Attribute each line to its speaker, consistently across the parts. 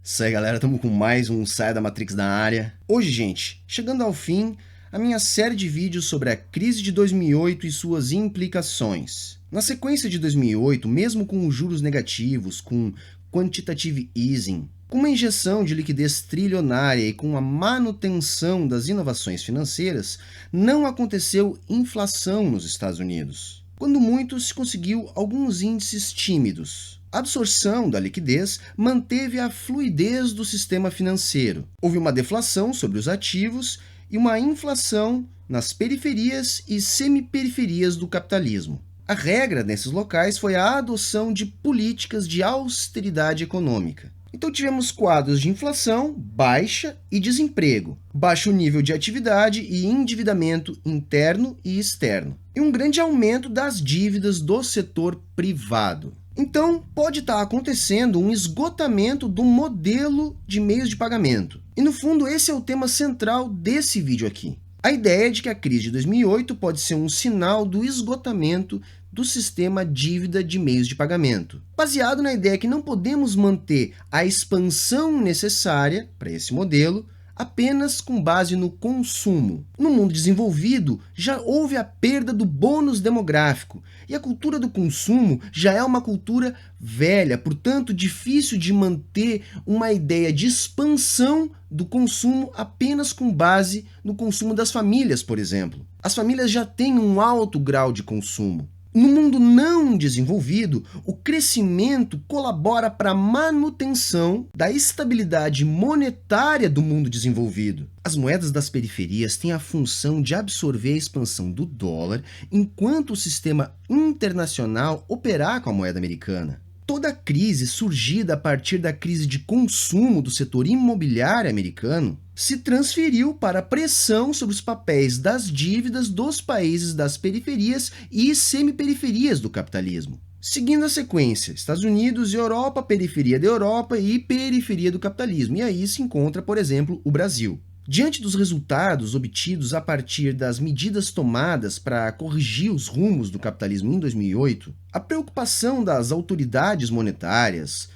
Speaker 1: Isso aí, galera, estamos com mais um Saia da Matrix na área. Hoje, gente, chegando ao fim, a minha série de vídeos sobre a crise de 2008 e suas implicações. Na sequência de 2008, mesmo com os juros negativos, com quantitative easing, com uma injeção de liquidez trilionária e com a manutenção das inovações financeiras, não aconteceu inflação nos Estados Unidos. Quando muito, se conseguiu alguns índices tímidos. A absorção da liquidez manteve a fluidez do sistema financeiro. Houve uma deflação sobre os ativos e uma inflação nas periferias e semiperiferias do capitalismo. A regra nesses locais foi a adoção de políticas de austeridade econômica. Então tivemos quadros de inflação baixa e desemprego, baixo nível de atividade e endividamento interno e externo, e um grande aumento das dívidas do setor privado. Então, pode estar acontecendo um esgotamento do modelo de meios de pagamento. E, no fundo, esse é o tema central desse vídeo aqui. A ideia é de que a crise de 2008 pode ser um sinal do esgotamento do sistema dívida de meios de pagamento, baseado na ideia que não podemos manter a expansão necessária para esse modelo apenas com base no consumo. No mundo desenvolvido, já houve a perda do bônus demográfico, e a cultura do consumo já é uma cultura velha, portanto difícil de manter uma ideia de expansão do consumo apenas com base no consumo das famílias, por exemplo. As famílias já têm um alto grau de consumo. No mundo não desenvolvido, o crescimento colabora para a manutenção da estabilidade monetária do mundo desenvolvido. As moedas das periferias têm a função de absorver a expansão do dólar, enquanto o sistema internacional operar com a moeda americana. Toda a crise surgida a partir da crise de consumo do setor imobiliário americano se transferiu para a pressão sobre os papéis das dívidas dos países das periferias e semiperiferias do capitalismo. Seguindo a sequência, Estados Unidos e Europa, periferia da Europa e periferia do capitalismo. E aí se encontra, por exemplo, o Brasil. Diante dos resultados obtidos a partir das medidas tomadas para corrigir os rumos do capitalismo em 2008, a preocupação das autoridades monetárias,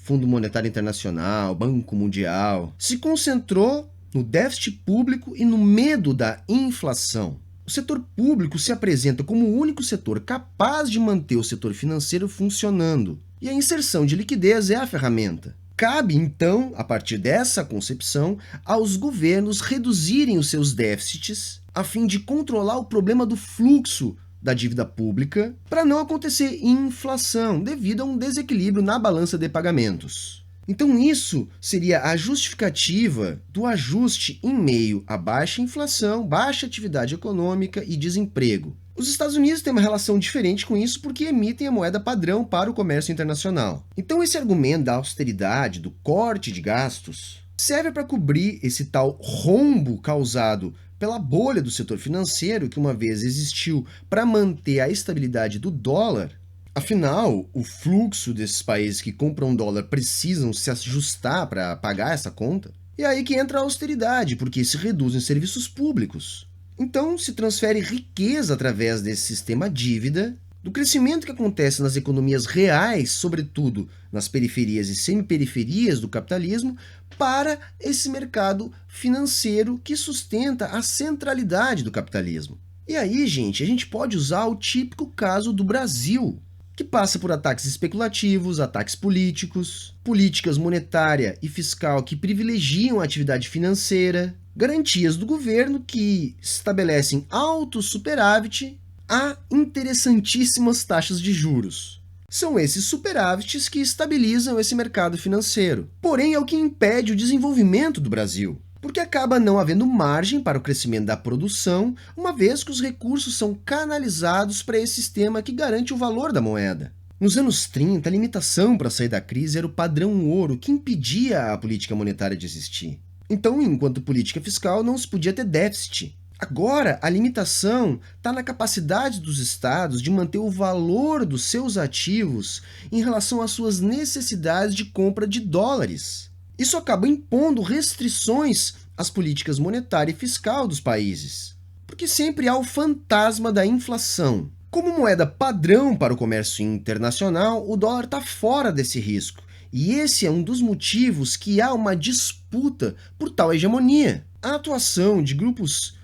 Speaker 1: Fundo Monetário Internacional, Banco Mundial, se concentrou no déficit público e no medo da inflação. O setor público se apresenta como o único setor capaz de manter o setor financeiro funcionando, e a inserção de liquidez é a ferramenta. Cabe, então, a partir dessa concepção, aos governos reduzirem os seus déficits a fim de controlar o problema do fluxo da dívida pública para não acontecer inflação devido a um desequilíbrio na balança de pagamentos. Então isso seria a justificativa do ajuste em meio a baixa inflação, baixa atividade econômica e desemprego. Os Estados Unidos têm uma relação diferente com isso porque emitem a moeda padrão para o comércio internacional. Então esse argumento da austeridade, do corte de gastos, serve para cobrir esse tal rombo causado pela bolha do setor financeiro que uma vez existiu para manter a estabilidade do dólar. Afinal, o fluxo desses países que compram dólar precisam se ajustar para pagar essa conta. E é aí que entra a austeridade, porque se reduzem serviços públicos. Então, se transfere riqueza através desse sistema dívida, do crescimento que acontece nas economias reais, sobretudo nas periferias e semiperiferias do capitalismo, para esse mercado financeiro que sustenta a centralidade do capitalismo. E aí, gente, a gente pode usar o típico caso do Brasil, que passa por ataques especulativos, ataques políticos, políticas monetária e fiscal que privilegiam a atividade financeira, garantias do governo que estabelecem alto superávit a interessantíssimas taxas de juros. São esses superávites que estabilizam esse mercado financeiro. Porém, é o que impede o desenvolvimento do Brasil, porque acaba não havendo margem para o crescimento da produção, uma vez que os recursos são canalizados para esse sistema que garante o valor da moeda. Nos anos 30, a limitação para sair da crise era o padrão ouro, que impedia a política monetária de existir. Então, enquanto política fiscal, não se podia ter déficit. Agora, a limitação está na capacidade dos estados de manter o valor dos seus ativos em relação às suas necessidades de compra de dólares. Isso acaba impondo restrições às políticas monetária e fiscal dos países, porque sempre há o fantasma da inflação. Como moeda padrão para o comércio internacional, o dólar está fora desse risco E esse é um dos motivos que há uma disputa por tal hegemonia. A atuação de grupos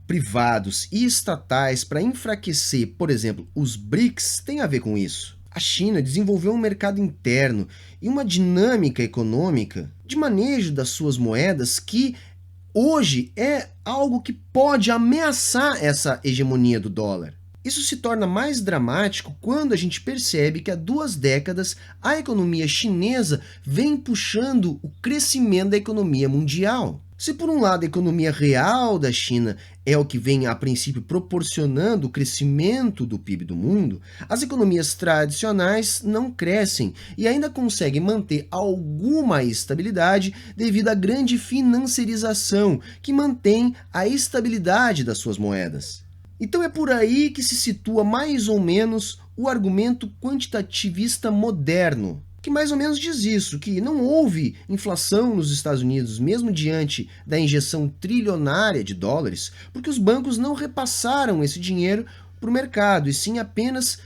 Speaker 1: privados e estatais para enfraquecer, por exemplo, os BRICS tem a ver com isso. A China desenvolveu um mercado interno e uma dinâmica econômica de manejo das suas moedas que hoje é algo que pode ameaçar essa hegemonia do dólar. Isso se torna mais dramático quando a gente percebe que há 2 décadas a economia chinesa vem puxando o crescimento da economia mundial. Se por um lado a economia real da China é o que vem a princípio proporcionando o crescimento do PIB do mundo, as economias tradicionais não crescem e ainda conseguem manter alguma estabilidade devido à grande financiarização que mantém a estabilidade das suas moedas. Então é por aí que se situa mais ou menos o argumento quantitativista moderno, que mais ou menos diz isso, que não houve inflação nos Estados Unidos, mesmo diante da injeção trilionária de dólares, porque os bancos não repassaram esse dinheiro para o mercado, e sim apenas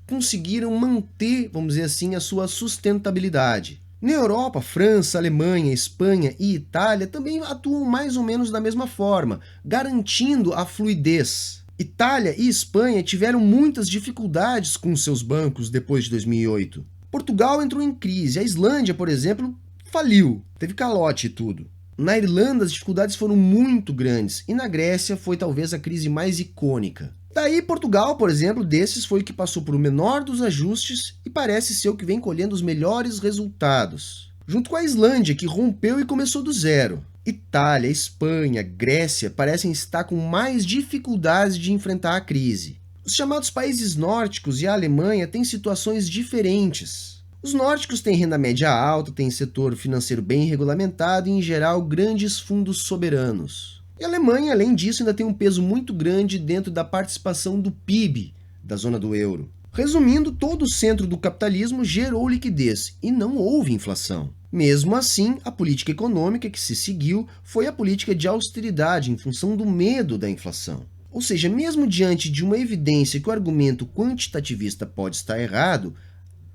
Speaker 1: conseguiram manter, vamos dizer assim, a sua sustentabilidade. Na Europa, França, Alemanha, Espanha e Itália também atuam mais ou menos da mesma forma, garantindo a fluidez. Itália e Espanha tiveram muitas dificuldades com seus bancos depois de 2008. Portugal entrou em crise, a Islândia, por exemplo, faliu, teve calote e tudo. Na Irlanda as dificuldades foram muito grandes e na Grécia foi talvez a crise mais icônica. Daí Portugal, por exemplo, desses foi o que passou por o menor dos ajustes e parece ser o que vem colhendo os melhores resultados. Junto com a Islândia, que rompeu e começou do zero. Itália, Espanha, Grécia parecem estar com mais dificuldades de enfrentar a crise. Os chamados países nórdicos e a Alemanha têm situações diferentes. Os nórdicos têm renda média alta, têm setor financeiro bem regulamentado e, em geral, grandes fundos soberanos. E a Alemanha, além disso, ainda tem um peso muito grande dentro da participação do PIB da zona do euro. Resumindo, todo o centro do capitalismo gerou liquidez e não houve inflação. Mesmo assim, a política econômica que se seguiu foi a política de austeridade em função do medo da inflação. Ou seja, mesmo diante de uma evidência que o argumento quantitativista pode estar errado,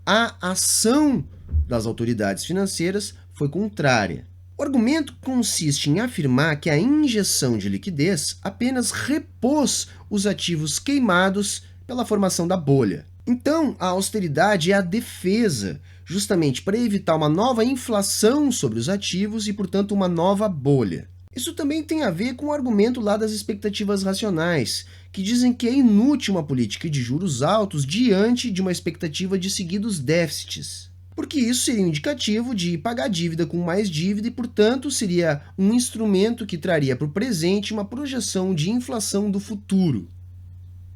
Speaker 1: a ação das autoridades financeiras foi contrária. O argumento consiste em afirmar que a injeção de liquidez apenas repôs os ativos queimados pela formação da bolha. Então, a austeridade é a defesa, justamente para evitar uma nova inflação sobre os ativos e, portanto, uma nova bolha. Isso também tem a ver com o argumento lá das expectativas racionais, que dizem que é inútil uma política de juros altos diante de uma expectativa de seguidos déficits, porque isso seria um indicativo de pagar dívida com mais dívida e, portanto, seria um instrumento que traria para o presente uma projeção de inflação do futuro.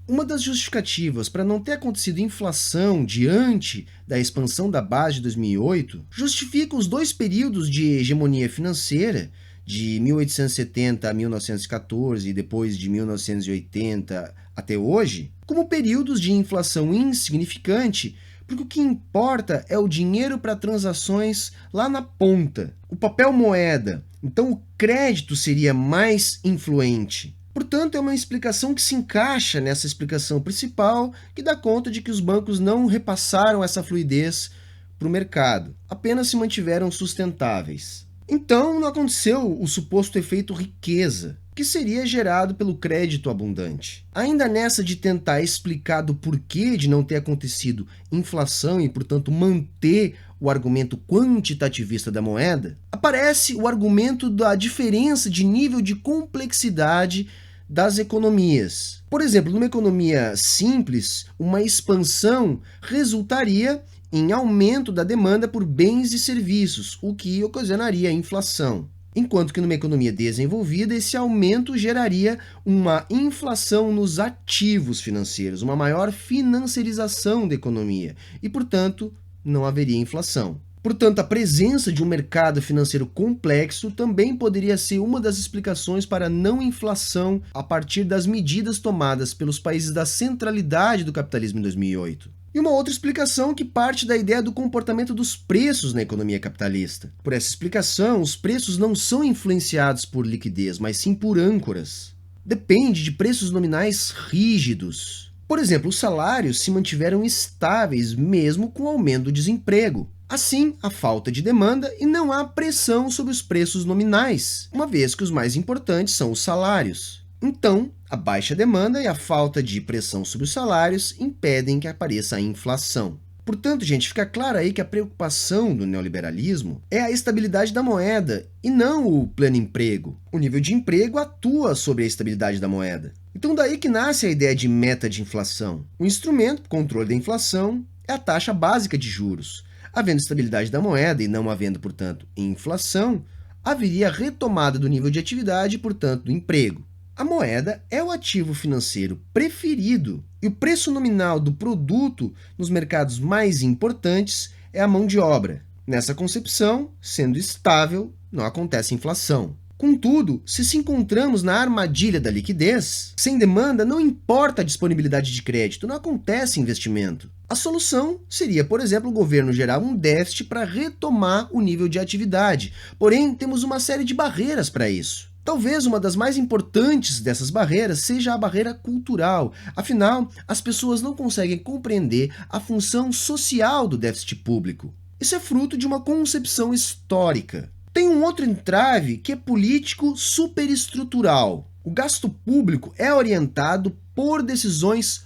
Speaker 1: Uma das justificativas para não ter acontecido inflação diante da expansão da base de 2008 justifica os 2 períodos de hegemonia financeira, de 1870 a 1914 e depois de 1980 até hoje, como períodos de inflação insignificante, porque o que importa é o dinheiro para transações lá na ponta, o papel moeda. Então o crédito seria mais influente. Portanto, é uma explicação que se encaixa nessa explicação principal, que dá conta de que os bancos não repassaram essa fluidez para o mercado, apenas se mantiveram sustentáveis. Então, não aconteceu o suposto efeito riqueza, que seria gerado pelo crédito abundante. Ainda nessa de tentar explicar do porquê de não ter acontecido inflação e, portanto, manter o argumento quantitativista da moeda, aparece o argumento da diferença de nível de complexidade das economias. Por exemplo, numa economia simples, uma expansão resultaria em aumento da demanda por bens e serviços, o que ocasionaria a inflação. Enquanto que numa economia desenvolvida, esse aumento geraria uma inflação nos ativos financeiros, uma maior financiarização da economia e, portanto, não haveria inflação. Portanto, a presença de um mercado financeiro complexo também poderia ser uma das explicações para a não inflação a partir das medidas tomadas pelos países da centralidade do capitalismo em 2008. E uma outra explicação que parte da ideia do comportamento dos preços na economia capitalista. Por essa explicação, os preços não são influenciados por liquidez, mas sim por âncoras. Depende de preços nominais rígidos. Por exemplo, os salários se mantiveram estáveis mesmo com o aumento do desemprego. Assim, há falta de demanda e não há pressão sobre os preços nominais, uma vez que os mais importantes são os salários. Então, a baixa demanda e a falta de pressão sobre os salários impedem que apareça a inflação. Portanto, gente, fica claro aí que a preocupação do neoliberalismo é a estabilidade da moeda e não o pleno emprego. O nível de emprego atua sobre a estabilidade da moeda. Então daí que nasce a ideia de meta de inflação. O instrumento para o controle da inflação é a taxa básica de juros. Havendo estabilidade da moeda e não havendo, portanto, inflação, haveria retomada do nível de atividade e, portanto, do emprego. A moeda é o ativo financeiro preferido e o preço nominal do produto nos mercados mais importantes é a mão de obra. Nessa concepção, sendo estável, não acontece inflação. Contudo, se encontramos na armadilha da liquidez, sem demanda não importa a disponibilidade de crédito, não acontece investimento. A solução seria, por exemplo, o governo gerar um déficit para retomar o nível de atividade. Porém, temos uma série de barreiras para isso. Talvez uma das mais importantes dessas barreiras seja a barreira cultural. Afinal, as pessoas não conseguem compreender a função social do déficit público. Isso é fruto de uma concepção histórica. Tem um outro entrave que é político superestrutural. O gasto público é orientado por decisões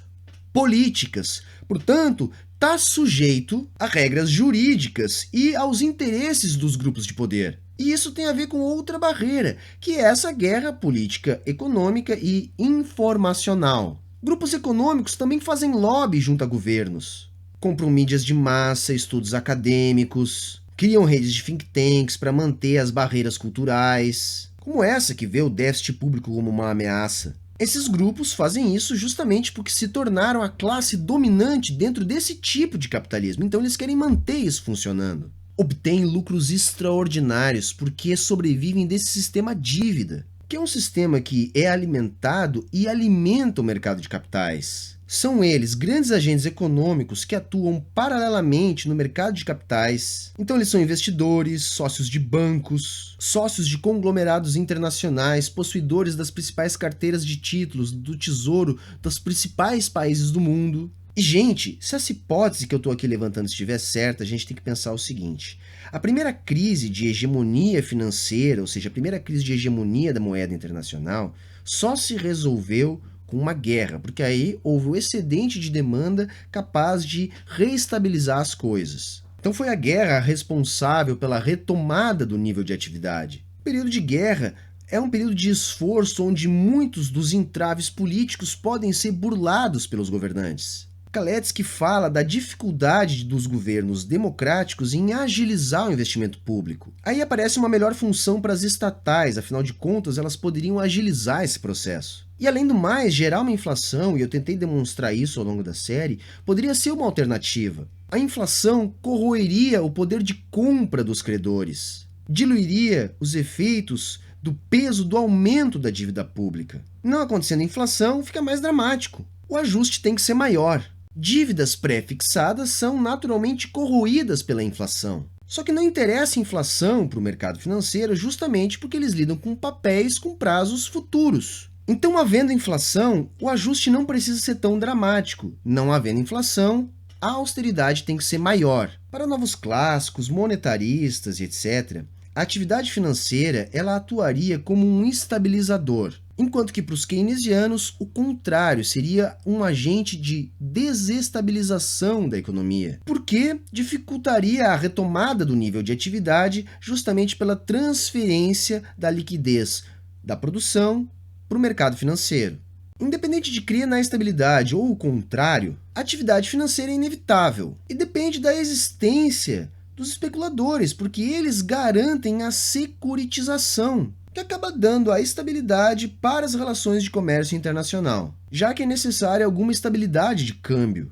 Speaker 1: políticas, portanto, está sujeito a regras jurídicas e aos interesses dos grupos de poder. E isso tem a ver com outra barreira, que é essa guerra política, econômica e informacional. Grupos econômicos também fazem lobby junto a governos. Compram mídias de massa, estudos acadêmicos, criam redes de think tanks para manter as barreiras culturais, como essa que vê o déficit público como uma ameaça. Esses grupos fazem isso justamente porque se tornaram a classe dominante dentro desse tipo de capitalismo, então eles querem manter isso funcionando. Obtêm lucros extraordinários porque sobrevivem desse sistema dívida, que é um sistema que é alimentado e alimenta o mercado de capitais. São eles grandes agentes econômicos que atuam paralelamente no mercado de capitais. Então eles são investidores, sócios de bancos, sócios de conglomerados internacionais, possuidores das principais carteiras de títulos do tesouro dos principais países do mundo. E, gente, se essa hipótese que eu estou aqui levantando estiver certa, a gente tem que pensar o seguinte. A primeira crise de hegemonia financeira, ou seja, a primeira crise de hegemonia da moeda internacional, só se resolveu com uma guerra, porque aí houve o excedente de demanda capaz de reestabilizar as coisas. Então foi a guerra responsável pela retomada do nível de atividade. O período de guerra é um período de esforço onde muitos dos entraves políticos podem ser burlados pelos governantes. Kalecki fala da dificuldade dos governos democráticos em agilizar o investimento público. Aí aparece uma melhor função para as estatais, afinal de contas elas poderiam agilizar esse processo. E além do mais, gerar uma inflação, e eu tentei demonstrar isso ao longo da série, poderia ser uma alternativa. A inflação corroeria o poder de compra dos credores, diluiria os efeitos do peso do aumento da dívida pública. Não acontecendo inflação, fica mais dramático. O ajuste tem que ser maior. Dívidas pré-fixadas são naturalmente corroídas pela inflação. Só que não interessa a inflação para o mercado financeiro justamente porque eles lidam com papéis com prazos futuros. Então, havendo inflação, o ajuste não precisa ser tão dramático. Não havendo inflação, a austeridade tem que ser maior. Para novos clássicos, monetaristas e etc., a atividade financeira ela atuaria como um estabilizador, enquanto que para os keynesianos o contrário seria um agente de desestabilização da economia, porque dificultaria a retomada do nível de atividade justamente pela transferência da liquidez da produção para o mercado financeiro. Independente de crer na estabilidade ou o contrário, a atividade financeira é inevitável e depende da existência dos especuladores, porque eles garantem a securitização, que acaba dando a estabilidade para as relações de comércio internacional, já que é necessária alguma estabilidade de câmbio.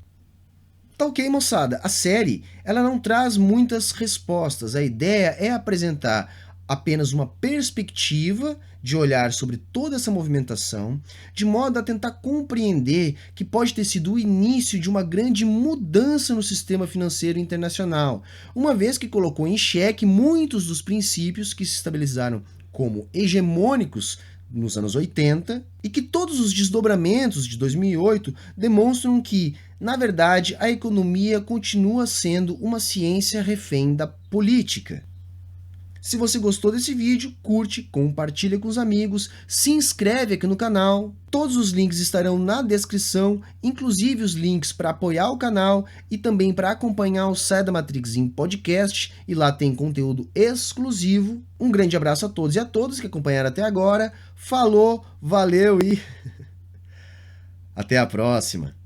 Speaker 1: Tá ok, moçada, a série ela não traz muitas respostas, a ideia é apresentar apenas uma perspectiva de olhar sobre toda essa movimentação, de modo a tentar compreender que pode ter sido o início de uma grande mudança no sistema financeiro internacional, uma vez que colocou em xeque muitos dos princípios que se estabilizaram como hegemônicos nos anos 80 e que todos os desdobramentos de 2008 demonstram que Na verdade, a economia continua sendo uma ciência refém da política. Se você gostou desse vídeo, curte, compartilha com os amigos, se inscreve aqui no canal. Todos os links estarão na descrição, inclusive os links para apoiar o canal e também para acompanhar o Sai da Matrix em podcast, e lá tem conteúdo exclusivo. Um grande abraço a todos e a todas que acompanharam até agora. Falou, valeu e até a próxima!